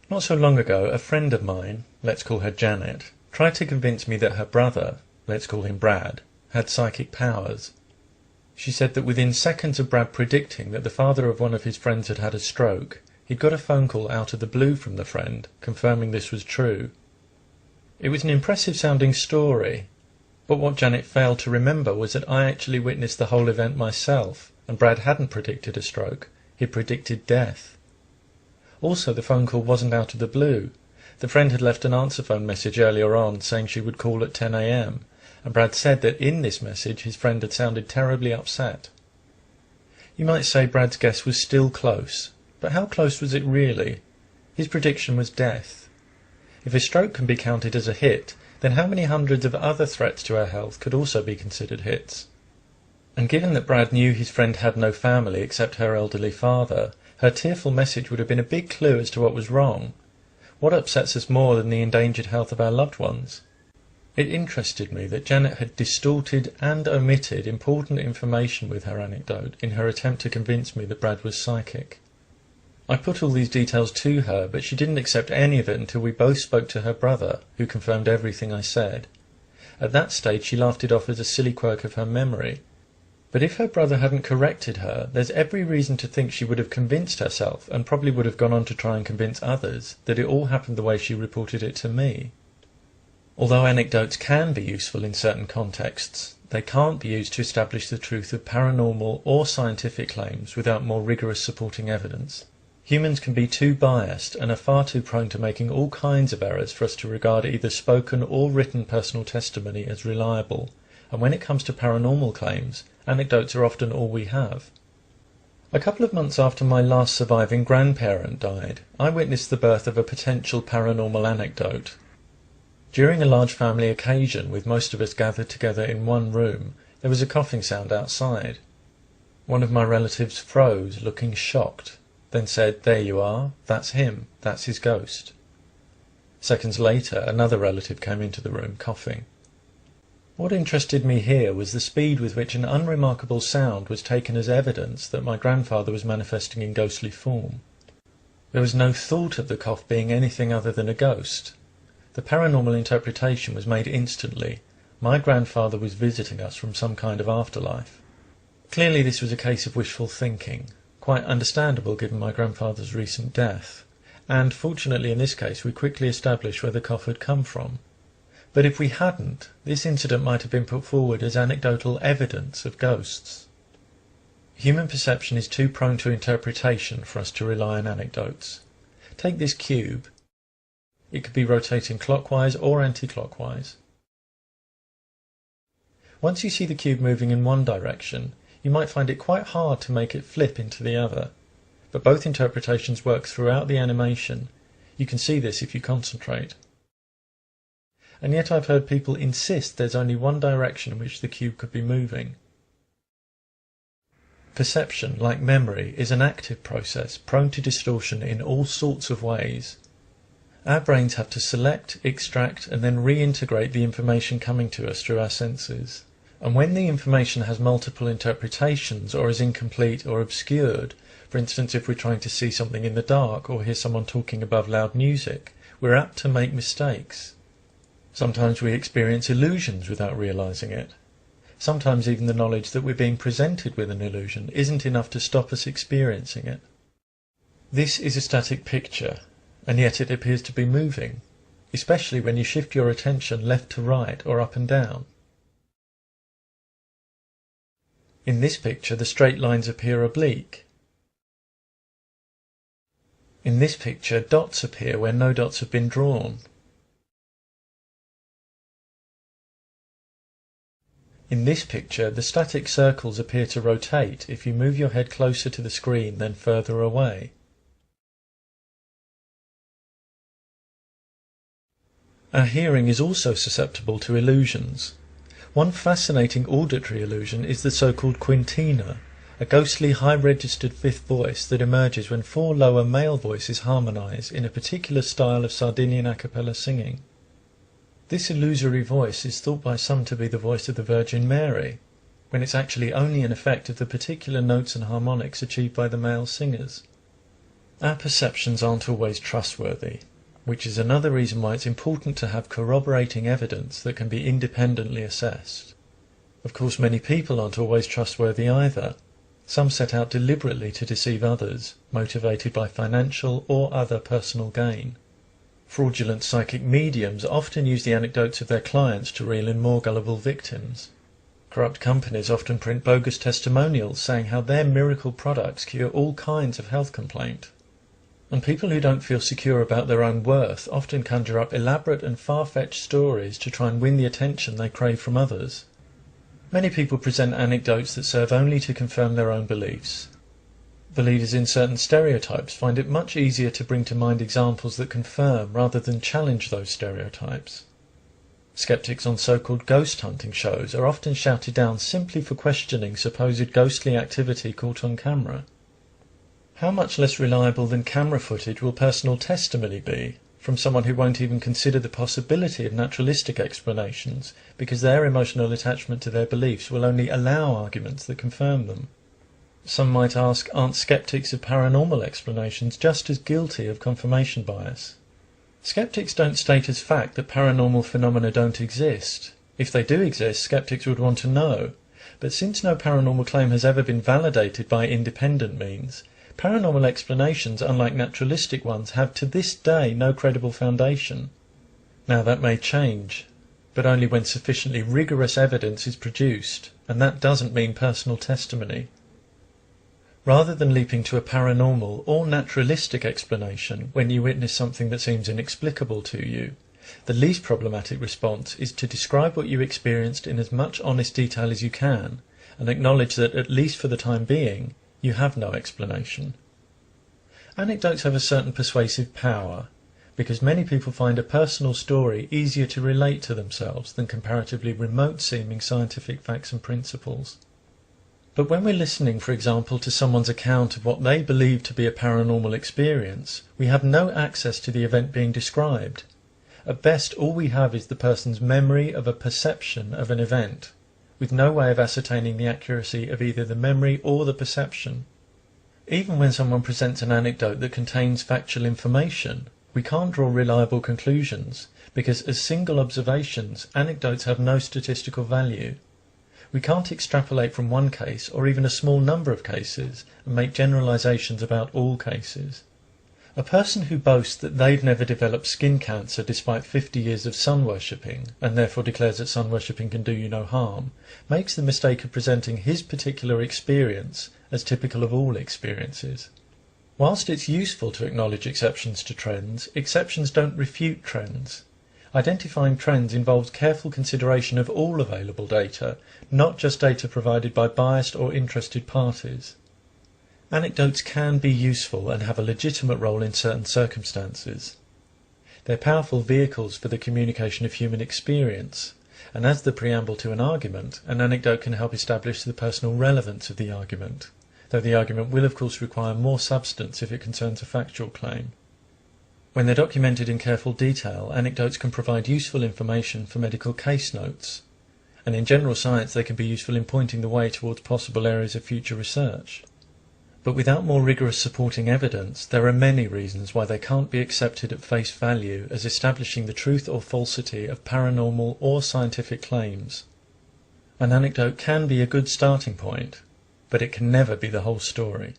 Not so long ago, a friend of mine, let's call her Janet, tried to convince me that her brother, let's call him Brad, had psychic powers. She said that within seconds of Brad predicting that the father of one of his friends had had a stroke, he'd got a phone call out of the blue from the friend, confirming this was true. It was an impressive sounding story, but what Janet failed to remember was that I actually witnessed the whole event myself, and Brad hadn't predicted a stroke, he'd predicted death. Also, the phone call wasn't out of the blue. The friend had left an answer phone message earlier on saying she would call at 10 a.m, and Brad said that in this message his friend had sounded terribly upset. You might say Brad's guess was still close, but how close was it really? His prediction was death. If a stroke can be counted as a hit, then how many hundreds of other threats to her health could also be considered hits? And given that Brad knew his friend had no family except her elderly father, her tearful message would have been a big clue as to what was wrong. What upsets us more than the endangered health of our loved ones? It interested me that Janet had distorted and omitted important information with her anecdote in her attempt to convince me that Brad was psychic. I put all these details to her, but she didn't accept any of it until we both spoke to her brother, who confirmed everything I said. At that stage she laughed it off as a silly quirk of her memory. But if her brother hadn't corrected her, there's every reason to think she would have convinced herself, and probably would have gone on to try and convince others, that it all happened the way she reported it to me. Although anecdotes can be useful in certain contexts, they can't be used to establish the truth of paranormal or scientific claims without more rigorous supporting evidence. Humans can be too biased and are far too prone to making all kinds of errors for us to regard either spoken or written personal testimony as reliable, and when it comes to paranormal claims, anecdotes are often all we have. A couple of months after my last surviving grandparent died, I witnessed the birth of a potential paranormal anecdote. During a large family occasion, with most of us gathered together in one room, there was a coughing sound outside. One of my relatives froze, looking shocked, then said, "There you are, that's him, that's his ghost." Seconds later, another relative came into the room, coughing. What interested me here was the speed with which an unremarkable sound was taken as evidence that my grandfather was manifesting in ghostly form. There was no thought of the cough being anything other than a ghost. The paranormal interpretation was made instantly. My grandfather was visiting us from some kind of afterlife. Clearly this was a case of wishful thinking, quite understandable given my grandfather's recent death, and fortunately in this case we quickly established where the cough had come from. But if we hadn't, this incident might have been put forward as anecdotal evidence of ghosts. Human perception is too prone to interpretation for us to rely on anecdotes. Take this cube. It could be rotating clockwise or anti-clockwise. Once you see the cube moving in one direction, you might find it quite hard to make it flip into the other. But both interpretations work throughout the animation. You can see this if you concentrate. And yet I've heard people insist there's only one direction in which the cube could be moving. Perception, like memory, is an active process, prone to distortion in all sorts of ways. Our brains have to select, extract, and then reintegrate the information coming to us through our senses. And when the information has multiple interpretations or is incomplete or obscured, for instance if we're trying to see something in the dark or hear someone talking above loud music, we're apt to make mistakes. Sometimes we experience illusions without realizing it. Sometimes even the knowledge that we're being presented with an illusion isn't enough to stop us experiencing it. This is a static picture, and yet it appears to be moving, especially when you shift your attention left to right or up and down. In this picture, the straight lines appear oblique. In this picture, dots appear where no dots have been drawn. In this picture, the static circles appear to rotate if you move your head closer to the screen than further away. Our hearing is also susceptible to illusions. One fascinating auditory illusion is the so-called quintina, a ghostly high-registered fifth voice that emerges when four lower male voices harmonise in a particular style of Sardinian a cappella singing. This illusory voice is thought by some to be the voice of the Virgin Mary, when it's actually only an effect of the particular notes and harmonics achieved by the male singers. Our perceptions aren't always trustworthy, which is another reason why it's important to have corroborating evidence that can be independently assessed. Of course, many people aren't always trustworthy either. Some set out deliberately to deceive others, motivated by financial or other personal gain. Fraudulent psychic mediums often use the anecdotes of their clients to reel in more gullible victims. Corrupt companies often print bogus testimonials saying how their miracle products cure all kinds of health complaint. And people who don't feel secure about their own worth often conjure up elaborate and far-fetched stories to try and win the attention they crave from others. Many people present anecdotes that serve only to confirm their own beliefs. Believers in certain stereotypes find it much easier to bring to mind examples that confirm rather than challenge those stereotypes. Skeptics on so-called ghost hunting shows are often shouted down simply for questioning supposed ghostly activity caught on camera. How much less reliable than camera footage will personal testimony be from someone who won't even consider the possibility of naturalistic explanations because their emotional attachment to their beliefs will only allow arguments that confirm them? Some might ask, aren't skeptics of paranormal explanations just as guilty of confirmation bias? Skeptics don't state as fact that paranormal phenomena don't exist. If they do exist, skeptics would want to know. But since no paranormal claim has ever been validated by independent means, paranormal explanations, unlike naturalistic ones, have to this day no credible foundation. Now that may change, but only when sufficiently rigorous evidence is produced, and that doesn't mean personal testimony. Rather than leaping to a paranormal or naturalistic explanation when you witness something that seems inexplicable to you, the least problematic response is to describe what you experienced in as much honest detail as you can, and acknowledge that, at least for the time being, you have no explanation. Anecdotes have a certain persuasive power, because many people find a personal story easier to relate to themselves than comparatively remote-seeming scientific facts and principles. But when we're listening, for example, to someone's account of what they believe to be a paranormal experience, we have no access to the event being described. At best, all we have is the person's memory of a perception of an event, with no way of ascertaining the accuracy of either the memory or the perception. Even when someone presents an anecdote that contains factual information, we can't draw reliable conclusions, because as single observations, anecdotes have no statistical value. We can't extrapolate from one case, or even a small number of cases, and make generalizations about all cases. A person who boasts that they've never developed skin cancer despite 50 years of sun worshipping, and therefore declares that sun worshipping can do you no harm, makes the mistake of presenting his particular experience as typical of all experiences. Whilst it's useful to acknowledge exceptions to trends, exceptions don't refute trends. Identifying trends involves careful consideration of all available data, not just data provided by biased or interested parties. Anecdotes can be useful and have a legitimate role in certain circumstances. They're powerful vehicles for the communication of human experience, and as the preamble to an argument, an anecdote can help establish the personal relevance of the argument, though the argument will of course require more substance if it concerns a factual claim. When they're documented in careful detail, anecdotes can provide useful information for medical case notes, and in general science they can be useful in pointing the way towards possible areas of future research. But without more rigorous supporting evidence, there are many reasons why they can't be accepted at face value as establishing the truth or falsity of paranormal or scientific claims. An anecdote can be a good starting point, but it can never be the whole story.